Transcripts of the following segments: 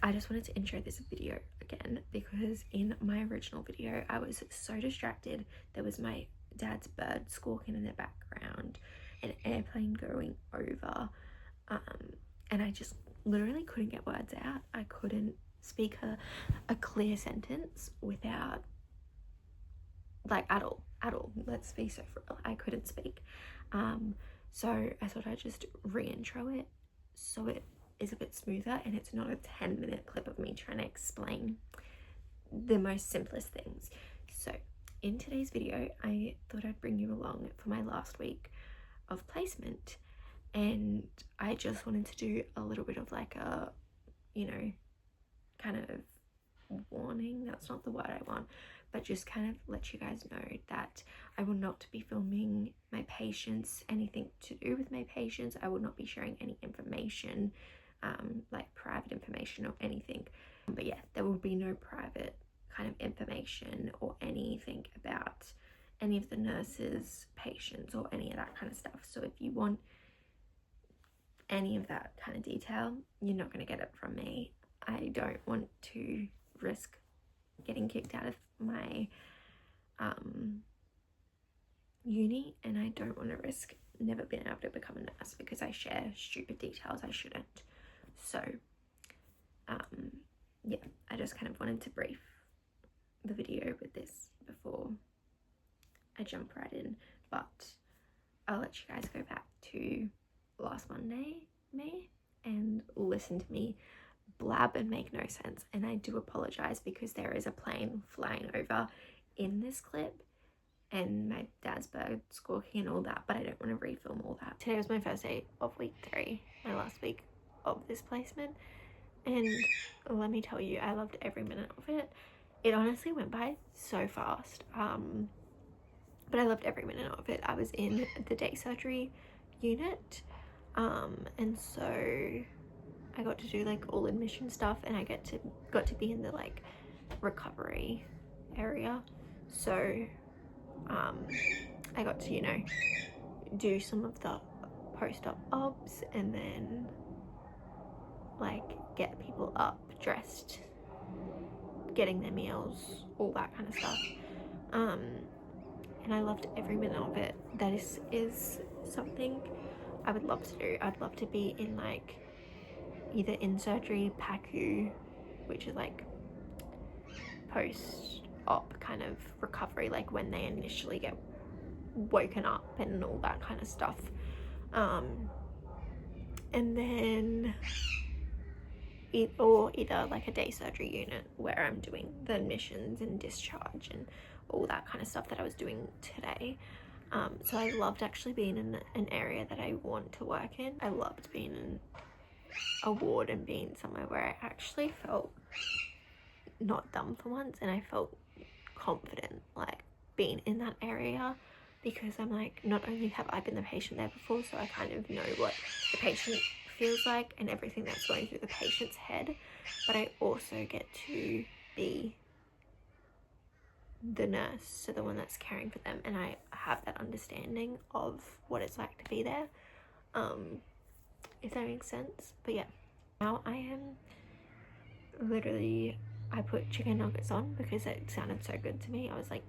I just wanted to intro this video again because in my original video I was so distracted. There was my dad's bird squawking in the background, an airplane going over, and I just literally couldn't get words out. I couldn't speak a clear sentence without, like, at all. Let's be so for real. I couldn't speak. So I thought I'd just re-intro it so it is a bit smoother and it's not a 10-minute clip of me trying to explain the most simplest things. So in today's video, I thought I'd bring you along for my last week of placement, and I just wanted to do a little bit of like a, you know, kind of warning. That's not the word I want, but just kind of let you guys know that I will not be filming my patients, anything to do with my patients. I will not be sharing any information, like private information or anything. But yeah, there will be no private kind of information or anything about any of the nurses, patients, or any of that kind of stuff. So if you want any of that kind of detail, you're not going to get it from me. I don't want to risk getting kicked out of my uni, and I don't want to risk never being able to become a nurse because I share stupid details I shouldn't. So yeah, I just kind of wanted to brief the video with this before I jump right in, but I'll let you guys go back to last Monday, and listen to me blab and make no sense. And I do apologize because there is a plane flying over in this clip and my dad's bird squawking and all that, but I don't want to refilm all that. Today was my first day of week 3, my last week of this placement, and let me tell you, I loved every minute of it. It honestly went by so fast, but I loved every minute of it. I was in the day surgery unit, and so I got to do like all admission stuff, and I got to be in the like recovery area. So I got to, you know, do some of the post-op obs and then like get people up, dressed, getting their meals, all that kind of stuff. And I loved every minute of it. That is something I would love to do. I'd love to be in like either in surgery, PACU, which is like post-op kind of recovery, like when they initially get woken up and all that kind of stuff, and then either like a day surgery unit where I'm doing the admissions and discharge and all that kind of stuff that I was doing today. So I loved actually being in an area that I want to work in. I loved being in a ward and being somewhere where I actually felt not dumb for once, and I felt confident like being in that area, because I'm like, not only have I been the patient there before, so I kind of know what the patient feels like and everything that's going through the patient's head, but I also get to be the nurse, so the one that's caring for them, and I have that understanding of what it's like to be there, if that makes sense. But yeah, now I am literally, I put chicken nuggets on because it sounded so good to me. I was like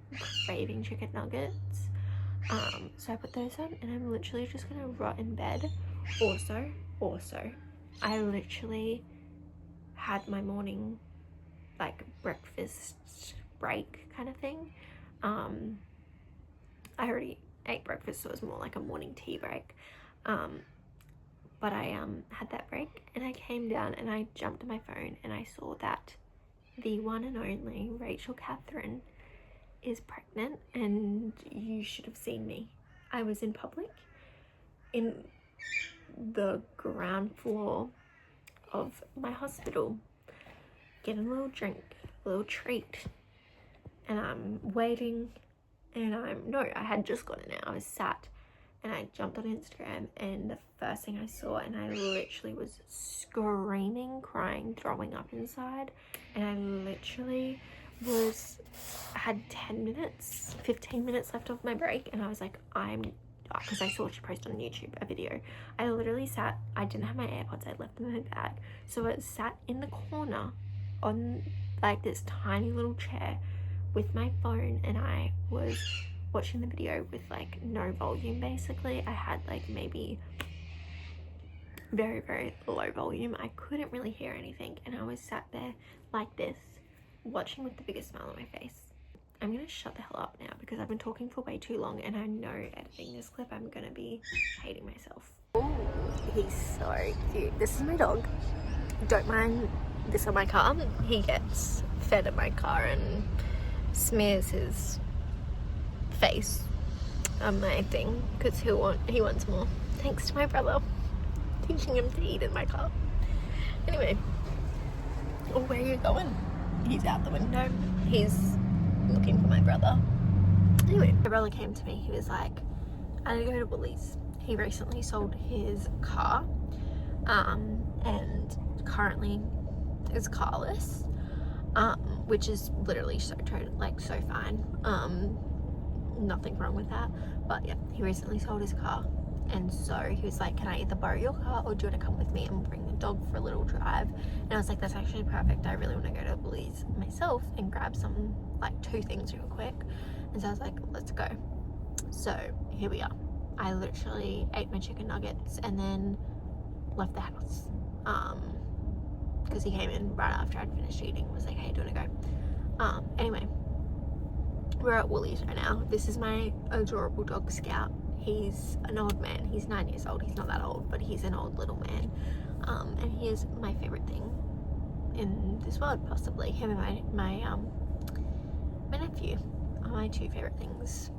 craving chicken nuggets. So I put those on and I'm literally just gonna rot in bed. Also, I literally had my morning like breakfast break kind of thing. I already ate breakfast, so it was more like a morning tea break. But I had that break and I came down and I jumped to my phone and I saw that the one and only Rachel Catherine is pregnant, and you should have seen me. I was in public in the ground floor of my hospital getting a little drink, a little treat, and I'm waiting, and I had just gotten out. I was sat and I jumped on Instagram, and the first thing I saw, and I literally was screaming, crying, throwing up inside, and I literally had 10 minutes, 15 minutes left of my break, and I was like, I'm because I saw she posted on YouTube a video. I literally sat, I didn't have my AirPods, I left them in my bag, so I sat in the corner on like this tiny little chair with my phone, and I was watching the video with like no volume. Basically I had like maybe very, very low volume. I couldn't really hear anything, and I was sat there like this watching with the biggest smile on my face. I'm gonna shut the hell up now because I've been talking for way too long, and I know editing this clip I'm gonna be hating myself. Oh, he's so cute. This is my dog. Don't mind this on my car. He gets fed in my car and smears his face on my thing because he wants more. Thanks to my brother teaching him to eat in my car. Anyway, oh, where are you going? He's out the window. He's looking for my brother. Anyway, my brother came to me. He was like, I need to go to Woolies. He recently sold his car and currently is carless, which is literally so fine. Nothing wrong with that, but yeah, he recently sold his car, and so he was like, can I either borrow your car or do you want to come with me and bring the dog for a little drive? And I was like, that's actually perfect. I really want to go to Woolies myself and grab some, like 2 things real quick. And so I was like, let's go. So here we are. I literally ate my chicken nuggets and then left the house because he came in right after I'd finished eating. Was like, hey, do you want to go? Anyway, we're at Woolies right now. This is my adorable dog Scout. He's an old man. He's 9 years old. He's not that old, but he's an old little man. And he is my favorite thing in this world, possibly. Him and my nephew are my 2 favorite things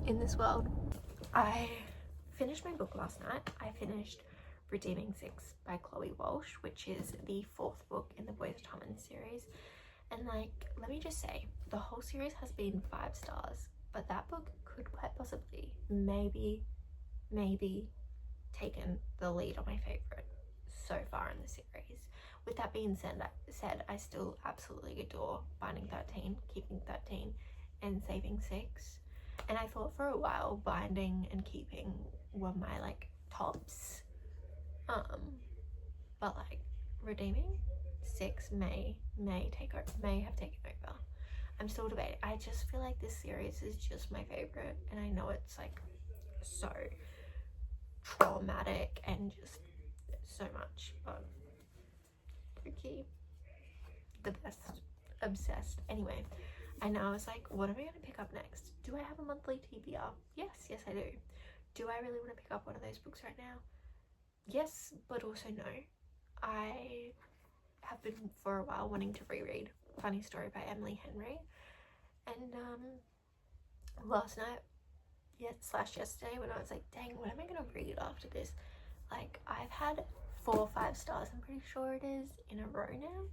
in this world. I finished my book last night. I finished Redeeming 6 by Chloe Walsh, which is the 4th book in the Boys Tommen series. And like, let me just say, the whole series has been 5 stars, but that book could quite possibly maybe taken the lead on my favorite so far in the series. With that being said, I still absolutely adore Binding 13, Keeping 13, and Saving 6. And I thought for a while Binding and Keeping were my like tops, but like Redeeming 6 may have taken over. I'm still debating. I just feel like this series is just my favorite, and I know it's like so traumatic and just so much, but okay, the best, obsessed. Anyway, and I was like, what am I going to pick up next? Do I have a monthly TBR? Yes, I do. Do I really want to pick up one of those books right now? Yes, but also no. I have been for a while wanting to reread Funny Story by Emily Henry, and last night yesterday when I was like, dang, what am I gonna read after this? Like, I've had 4 or 5 stars, I'm pretty sure it is, in a row now.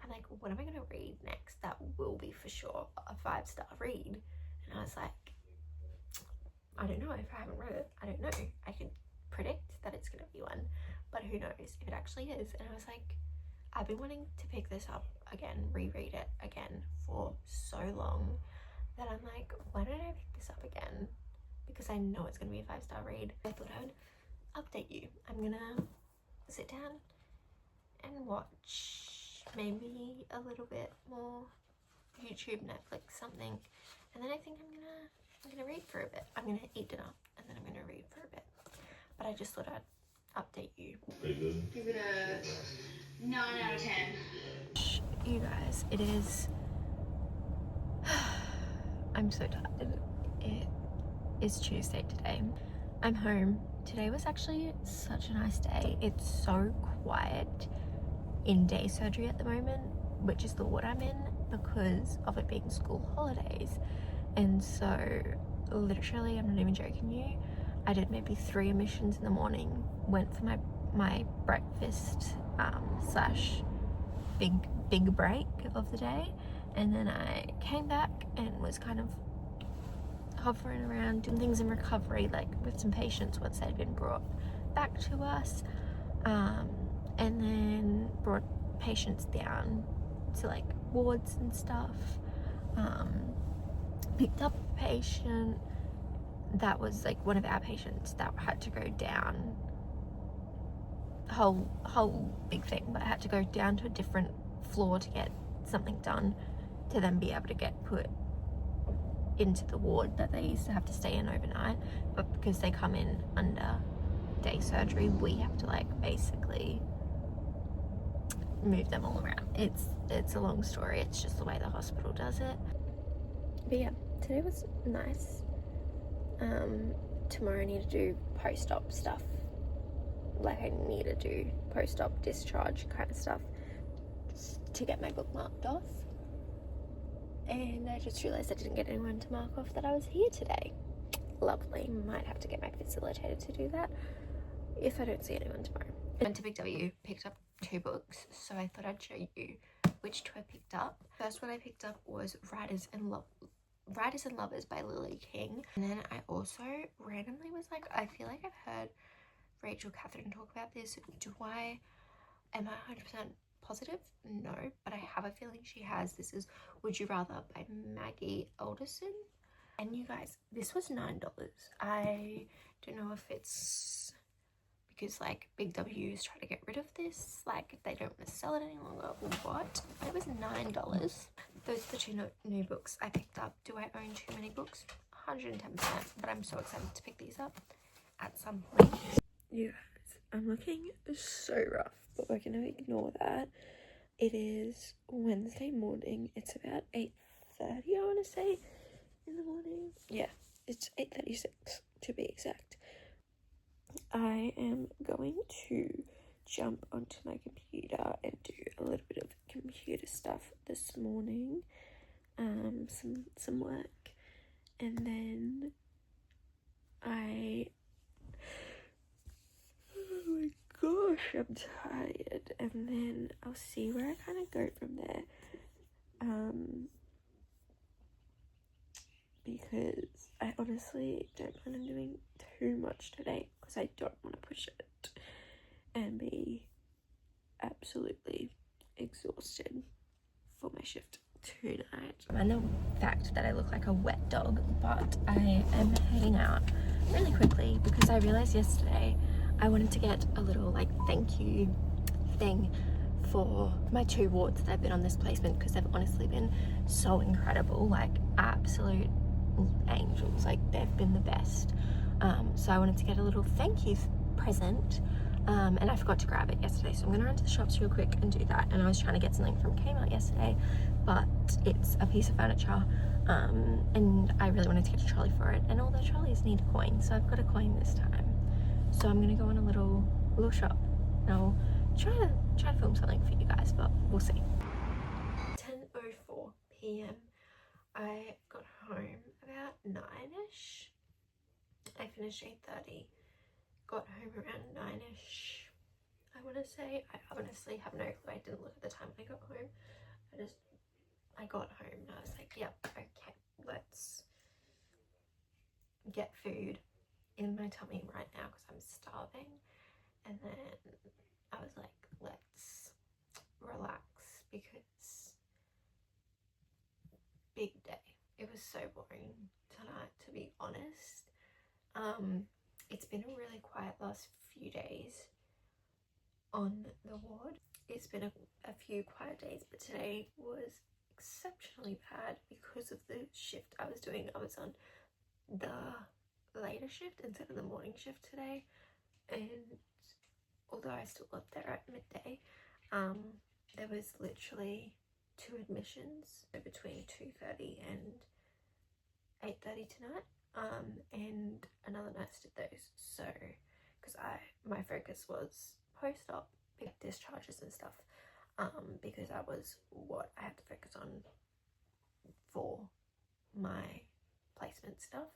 I'm like, what am I gonna read next that will be for sure a 5-star read? And I was like, I don't know. If I haven't read it, I don't know. I could predict that it's gonna be one, but who knows if it actually is. And I was like, I've been wanting to pick this up again, reread it again for so long that I'm like, why don't I pick this up again? Because I know it's going to be a 5-star read. I thought I would update you. I'm going to sit down and watch maybe a little bit more YouTube, Netflix, something. And then I think I'm gonna read for a bit. I'm going to eat dinner and then I'm going to read for a bit. But I just thought I'd update you. Pretty good. Give it a 9 out of 10. You guys, it is I'm so tired. It is Tuesday today. I'm home. Today was actually such a nice day. It's so quiet in day surgery at the moment, which is the ward I'm in, because of it being school holidays. And so literally, I'm not even joking you, I did maybe 3 admissions in the morning, went for my breakfast slash big break of the day, and then I came back and was kind of hovering around doing things in recovery, like with some patients once they'd been brought back to us, and then brought patients down to like wards and stuff, picked up a patient, that was like one of our patients that had to go down, whole big thing, but had to go down to a different floor to get something done, to then be able to get put into the ward that they used to have to stay in overnight. But because they come in under day surgery, we have to like basically move them all around. It's a long story, it's just the way the hospital does it. But yeah, today was nice. Tomorrow I need to do post-op stuff, like I need to do post-op discharge kind of stuff to get my book marked off. And I just realised I didn't get anyone to mark off that I was here today. Lovely. Might have to get my facilitator to do that if I don't see anyone tomorrow. I went to Big W, picked up 2 books, so I thought I'd show you which 2 I picked up. First one I picked up was Writers and Lovers by Lily King. And then I also randomly was like, I feel like I've heard Rachel Catherine talk about this. Am I 100% positive? No, but I have a feeling she has. This is Would You Rather by Maggie Alderson. And you guys, this was $9. I don't know if it's because like Big W is trying to get rid of this, like if they don't want to sell it any longer or what, but it was $9. Those are the 2 new books I picked up. Do I own too many books? 110%, but I'm so excited to pick these up at some point. You guys, I'm looking so rough, but we're gonna ignore that. It is Wednesday morning. It's about 8:30, I want to say, in the morning. Yeah, it's 8:36 to be exact. I am going to jump onto my computer and do a little bit of computer stuff this morning, some work, and then oh my gosh, I'm tired, and then I'll see where I kind of go from there, because I honestly don't plan on doing too much today, because I don't want to push it and be absolutely exhausted for my shift tonight. I know the fact that I look like a wet dog, but I am heading out really quickly because I realized yesterday I wanted to get a little like thank you thing for my 2 wards that I've been on this placement, because they've honestly been so incredible, like absolute angels, like they've been the best. So I wanted to get a little thank you present, and I forgot to grab it yesterday, so I'm gonna run to the shops real quick and do that. And I was trying to get something from Kmart yesterday, but it's a piece of furniture, and I really wanted to get a trolley for it, and all the trolleys need a coin, so I've got a coin this time. So I'm gonna go on a little shop, and I'll try to film something for you guys, but we'll see. 10:04 p.m. I got home about 9ish. I finished 8:30. Got home around 9ish. I want to say. I honestly have no clue. I didn't look at the time when I got home. I got home and I was like, yep, okay, let's get food in my tummy right now because I'm starving. And then I was like, let's relax because big day. It was so boring tonight, to be honest. It's been a really quiet last few days on the ward. It's been a few quiet days, but today was exceptionally bad because of the shift I was doing. I was on the later shift instead of the morning shift today, and although I still got there at midday, there was literally 2 admissions between 2:30 and 8:30 tonight, and another nurse did those. So because my focus was post-op discharges and stuff, because that was what I had to focus on for my placement stuff,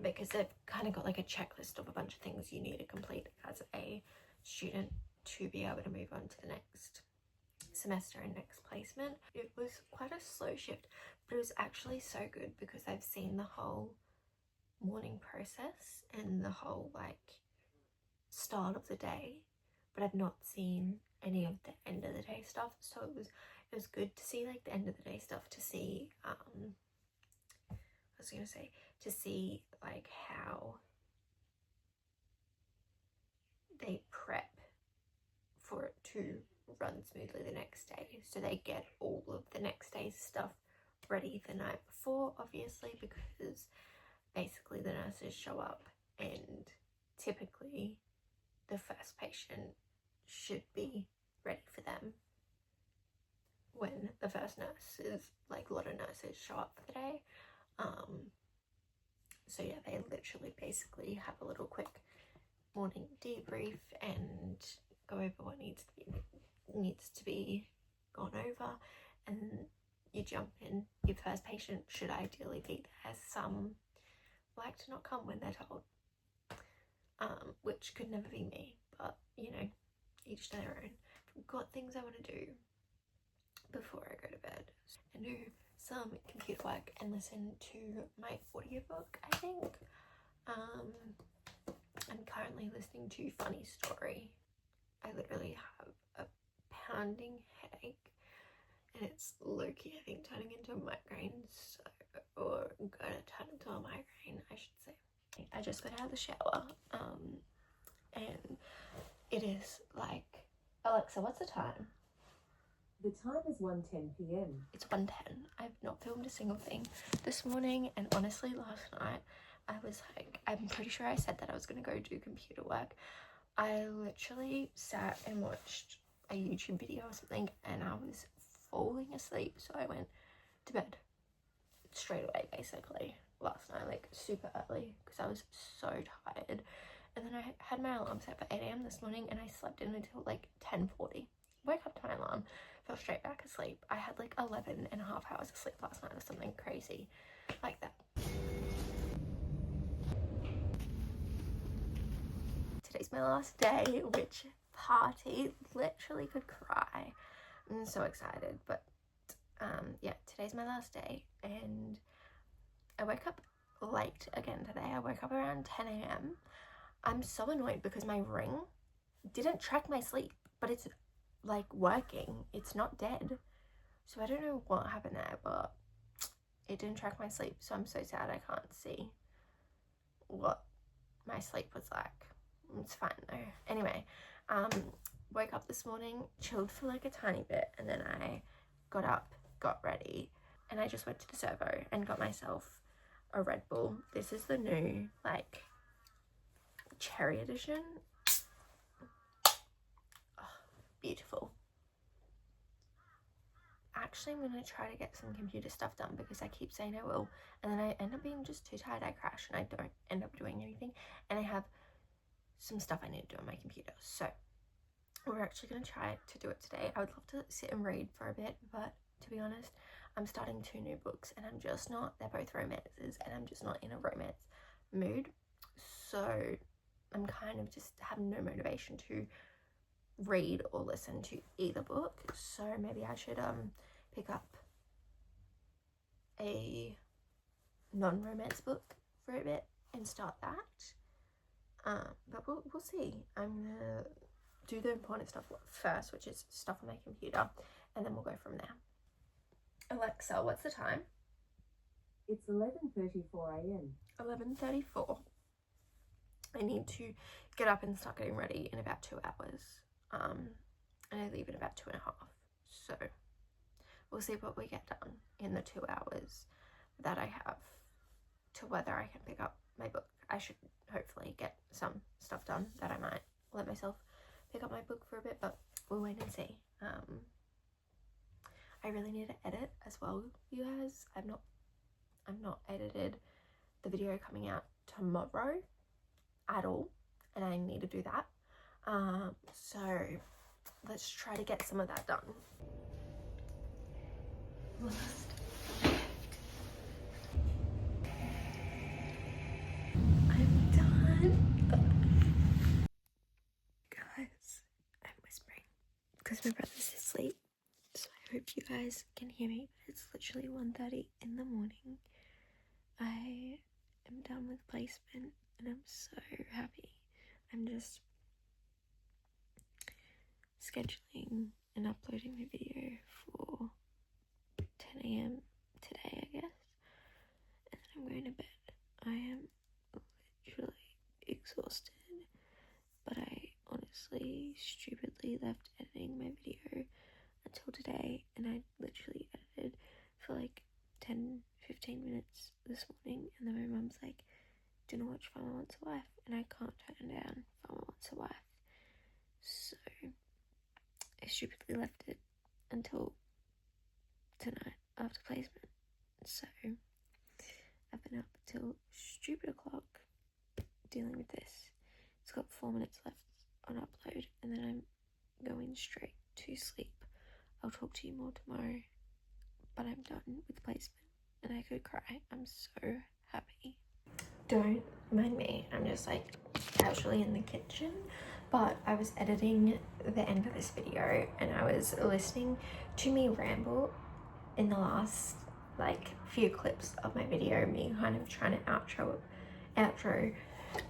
because they've kind of got like a checklist of a bunch of things you need to complete as a student to be able to move on to the next semester and next placement. It was quite a slow shift, but it was actually so good because I've seen the whole morning process and the whole like start of the day, but I've not seen any of the end of the day stuff. So it was good to see like the end of the day stuff, to see I was going to say, to see like how they prep for it to run smoothly the next day. So they get all of the next day's stuff ready the night before, obviously, because basically the nurses show up and typically the first patient should be ready for them when the first nurses, like a lot of nurses, show up for the day. So yeah, they literally basically have a little quick morning debrief and go over what needs to be gone over, and you jump in. Your first patient should ideally be there. Some like to not come when they're told, which could never be me, but you know, each to their own. I've got things I want to do before I go to bed, and do some computer work and listen to my audiobook, I think. I'm currently listening to Funny Story. I literally have a pounding headache, and it's low-key, I think, turning into a migraine, or gonna turn into a migraine, I should say. I just got out of the shower, and it is like, Alexa, what's the time? The time is 1:10 p.m. It's 1:10. I've not filmed a single thing this morning, and honestly, last night, I was like, I'm pretty sure I said that I was going to go do computer work. I literally sat and watched a YouTube video or something, and I was falling asleep, so I went to bed straight away, basically, last night, like super early, because I was so tired. And then I had my alarm set for 8 a.m. this morning, and I slept in until like 10:40. Woke up to my alarm, fell straight back asleep. I had like 11 and a half hours of sleep last night or something crazy like that. Today's my last day, which party, literally could cry. I'm so excited, but yeah, today's my last day, and I woke up late again today. I woke up around 10 a.m. I'm so annoyed because my ring didn't track my sleep, but it's like working, it's not dead. So I don't know what happened there, but it didn't track my sleep, so I'm so sad I can't see what my sleep was like. It's fine though. Anyway, woke up this morning, chilled for like a tiny bit, and then I got up, got ready, and I just went to the servo and got myself a Red Bull. This is the new like cherry edition. Oh, beautiful. Actually, I'm gonna try to get some computer stuff done because I keep saying I will, and then I end up being just too tired. I crash and I don't end up doing anything, and I have some stuff I need to do on my computer. So we're actually gonna try to do it today. I would love to sit and read for a bit, but to be honest, I'm starting 2 new books, and I'm just not, they're both romances, and I'm just not in a romance mood. So I'm kind of just having no motivation to read or listen to either book. So maybe I should pick up a non-romance book for a bit and start that. But we'll see. I'm gonna do the important stuff first, which is stuff on my computer, and then we'll go from there. Alexa, what's the time? It's 11:34 a.m. 11:34. I need to get up and start getting ready in about 2 hours. And I leave in about 2.5. So we'll see what we get done in the 2 hours that I have to whether I can pick up my book. I should hopefully get some stuff done that I might let myself pick up my book for a bit, but we'll wait and see. I really need to edit as well, you guys. I've not edited the video coming out tomorrow at all, and I need to do that. So let's try to get some of that done. I'm done. Guys, I'm whispering because my brother's asleep, so I hope you guys can hear me. It's literally 1:30 in the morning. I am done with placement, and I'm so happy. I'm just scheduling and uploading my video for 10 a.m. today, I guess, and then I'm going honestly left editing my video until today, and I literally edited for like 10-15 minutes this morning, and then my mum's like, "Do not watch Farmer Wants a Wife," and I can't turn down Farmer Wants a Wife. So I stupidly left it until tonight after placement. So I've been up till stupid o'clock dealing with this. It's got 4 minutes left on upload, and then I'm going straight to sleep. I'll talk to you more tomorrow, but I'm done with placement and I could cry. I'm so happy. Don't mind me, I'm just like casually in the kitchen, but I was editing the end of this video and I was listening to me ramble in the last like few clips of my video, me kind of trying to outro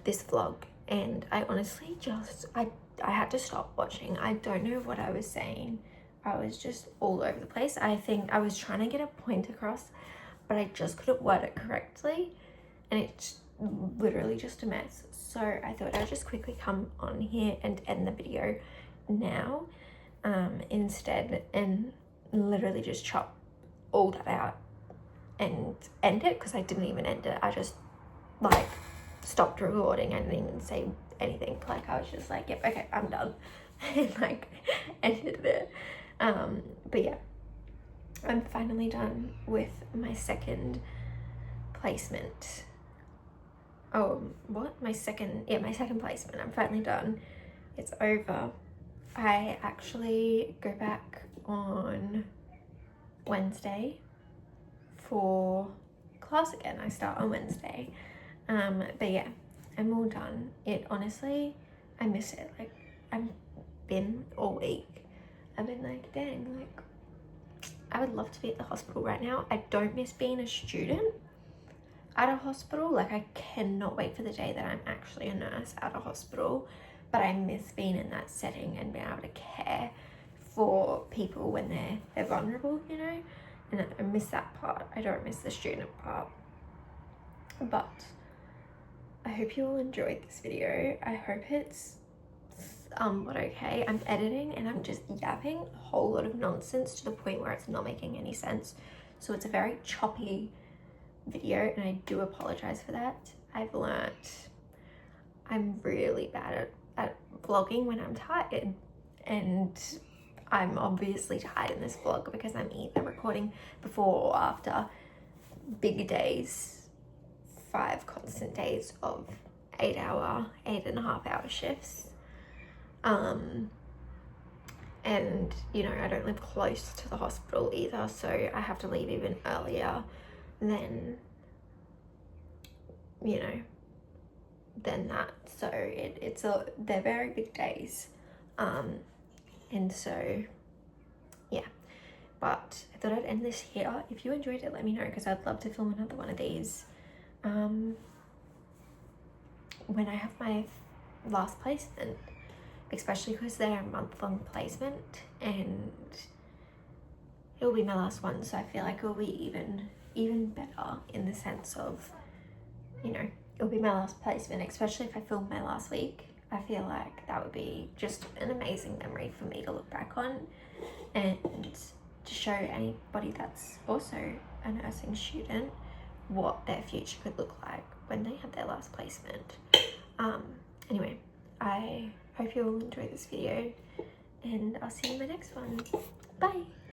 this vlog, and I honestly just I had to stop watching. I don't know what I was saying. I was just all over the place. I think I was trying to get a point across, but I just couldn't word it correctly, and it's literally just a mess. So I thought I'd just quickly come on here and end the video now instead, and literally just chop all that out and end it, because I didn't even end it. I just like stopped recording. I didn't even say anything. Like I was just like, yep, okay, I'm done, and like ended it. But yeah, I'm finally done with my second placement. My second placement. I'm finally done. It's over. I actually go back on Wednesday for class again. I start on Wednesday. But yeah, I'm all done. It honestly, I miss it. Like I've been all week. I've been like, dang, like I would love to be at the hospital right now. I don't miss being a student at a hospital. Like I cannot wait for the day that I'm actually a nurse at a hospital, but I miss being in that setting and being able to care for people when they're vulnerable, you know, and I miss that part. I don't miss the student part. But I hope you all enjoyed this video. I hope it's okay. I'm editing and I'm just yapping a whole lot of nonsense to the point where it's not making any sense. So it's a very choppy video, and I do apologize for that. I've learnt I'm really bad at vlogging when I'm tired, and I'm obviously tired in this vlog because I'm either recording before or after big days, 5 constant days of 8.5 hour shifts. And you know, I don't live close to the hospital either, so I have to leave even earlier than, you know, than that. So they're very big days, and so yeah. But I thought I'd end this here. If you enjoyed it, let me know, because I'd love to film another one of these when I have my last placement, especially because they're a month-long placement, and it will be my last one, so I feel like it will be even better in the sense of, you know, it'll be my last placement, especially if I film my last week. I feel like that would be just an amazing memory for me to look back on, and to show anybody that's also a nursing student what their future could look like when they have their last placement. Anyway, I hope you all enjoyed this video, and I'll see you in the next one. Bye.